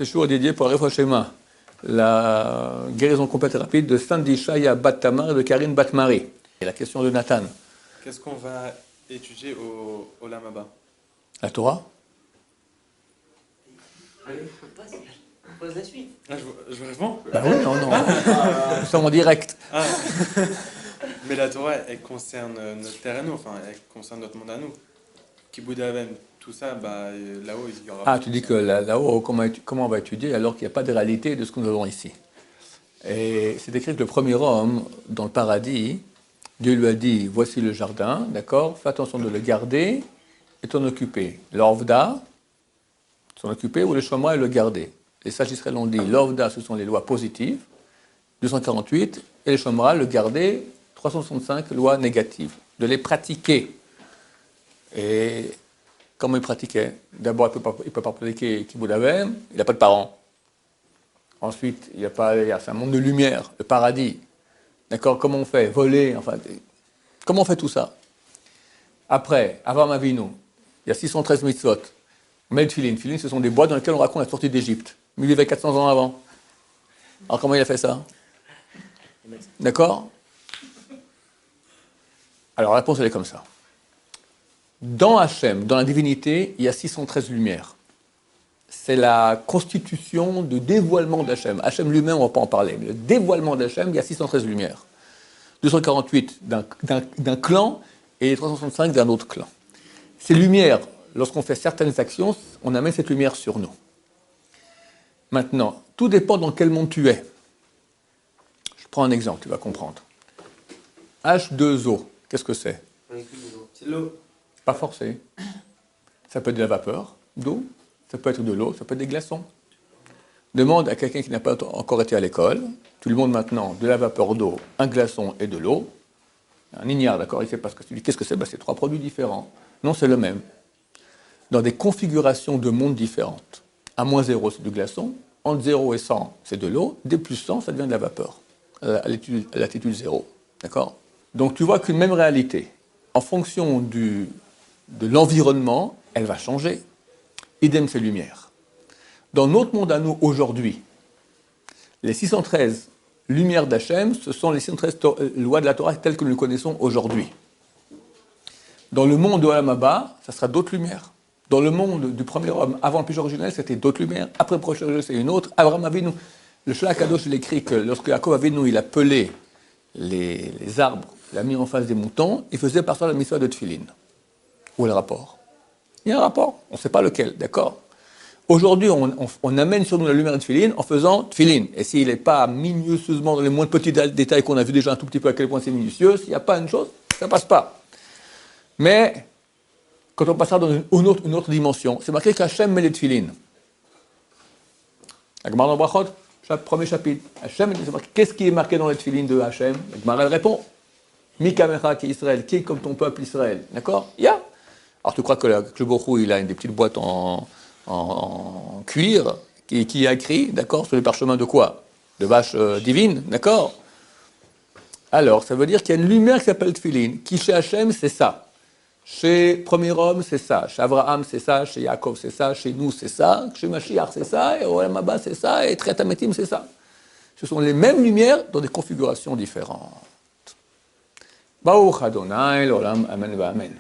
ce jour est dédié pour Refoua Shema, la guérison complète et rapide de Sandy Shaya Bat Tamar et de Karine Bat Mari. Et la question de Nathan. Qu'est-ce qu'on va étudier au Olam Haba? La Torah? Allez, on pose la suite. Ah, je réponds? Bah oui, non. Nous sommes en direct. Ah. Mais la Torah, elle concerne notre terre à nous, enfin, elle concerne notre monde à nous. Kiboud Aven, tout ça, bah, là-haut, il y aura... Ah, tu dis que là-haut, comment on va étudier alors qu'il n'y a pas de réalité de ce que nous avons ici? Et c'est écrit que le premier homme, dans le paradis, Dieu lui a dit, voici le jardin, d'accord? Fais attention de le garder et t'en occuper. L'Orvda, s'en occuper, ou le Shomra et le garder. Les sages Israël ont dit, l'Orvda, ce sont les lois positives, 248, et le Shomra, le garder, 365 lois négatives. De les pratiquer. Et comment il pratiquait? D'abord, il ne peut pas pratiquer Kiboud Aven, il n'a pas de parents. Ensuite, c'est un monde de lumière, le paradis. D'accord? Comment on fait? Voler, enfin, comment on fait tout ça? Après, Avraham Avinu, il y a 613 mitzvot. Mais le Tfilin, ce sont des boîtes dans lesquelles on raconte la sortie d'Égypte. Mais il vivait 400 ans avant. Alors comment il a fait ça? D'accord? Alors la réponse, elle est comme ça. Dans Hachem, dans la divinité, il y a 613 lumières. C'est la constitution de dévoilement d'Hachem. Hachem lui-même, on ne va pas en parler, mais le dévoilement d'Hachem, il y a 613 lumières. 248 d'un clan et 365 d'un autre clan. Ces lumières, lorsqu'on fait certaines actions, on amène cette lumière sur nous. Maintenant, tout dépend dans quel monde tu es. Je prends un exemple, tu vas comprendre. H2O, qu'est-ce que c'est? C'est de l'eau. Pas forcé. Ça peut être de la vapeur d'eau, ça peut être de l'eau, ça peut être des glaçons. Demande à quelqu'un qui n'a pas encore été à l'école, tu lui montres maintenant de la vapeur d'eau, un glaçon et de l'eau. Un ignare, d'accord, il ne sait pas ce que tu dis. Qu'est-ce que c'est? C'est 3 produits différents. Non, c'est le même. Dans des configurations de mondes différentes. À moins 0, c'est du glaçon. Entre 0 et 100, c'est de l'eau. D plus 100, ça devient de la vapeur. À latitude 0. D'accord? Donc tu vois qu'une même réalité, en fonction de l'environnement, elle va changer. Idem, ces lumières. Dans notre monde à nous, aujourd'hui, les 613 lumières d'Hachem, ce sont les 613 lois de la Torah telles que nous les connaissons aujourd'hui. Dans le monde de Olam Haba, ça sera d'autres lumières. Dans le monde du premier homme, avant le péché originel, c'était d'autres lumières. Après le péché originel, c'est une autre. Abraham Avinu, le Shlach Kadosh, il écrit que lorsque Yaakov Avinu, il a pelé les arbres, il a mis en face des moutons, il faisait par ça la mitzvah de Tfilin. Où est le rapport? Il y a un rapport, on ne sait pas lequel, d'accord? Aujourd'hui, on amène sur nous la lumière de Tfilin en faisant Tfilin. Et s'il n'est pas minutieusement dans les moindres petits détails qu'on a vu déjà un tout petit peu à quel point c'est minutieux, s'il n'y a pas une chose, ça ne passe pas. Mais, quand on passe ça dans une autre dimension, c'est marqué qu'Hachem met les Tfilin. La Gemara dans Brachot, premier chapitre. Hachem, qu'est-ce qui est marqué dans les Tfilin de Hachem? La Gemara, elle répond. Mikamecha qui est Israël, qui est comme ton peuple Israël. D'accord? Alors tu crois que le Borou, il a des petites boîtes en cuir qui a écrit, d'accord, sur les parchemins de quoi? De vaches divines, d'accord? Alors, ça veut dire qu'il y a une lumière qui s'appelle Tfilin, qui chez Hachem, c'est ça. Chez Premier Homme, c'est ça. Chez Abraham, c'est ça. Chez Yaakov, c'est ça. Chez nous, c'est ça. Chez Mashiach, c'est ça. Et Olam Haba, c'est ça. Et Triat HaMetim, c'est ça. Ce sont les mêmes lumières dans des configurations différentes. Baruch Adonai, l'Olam, Amen, Amen.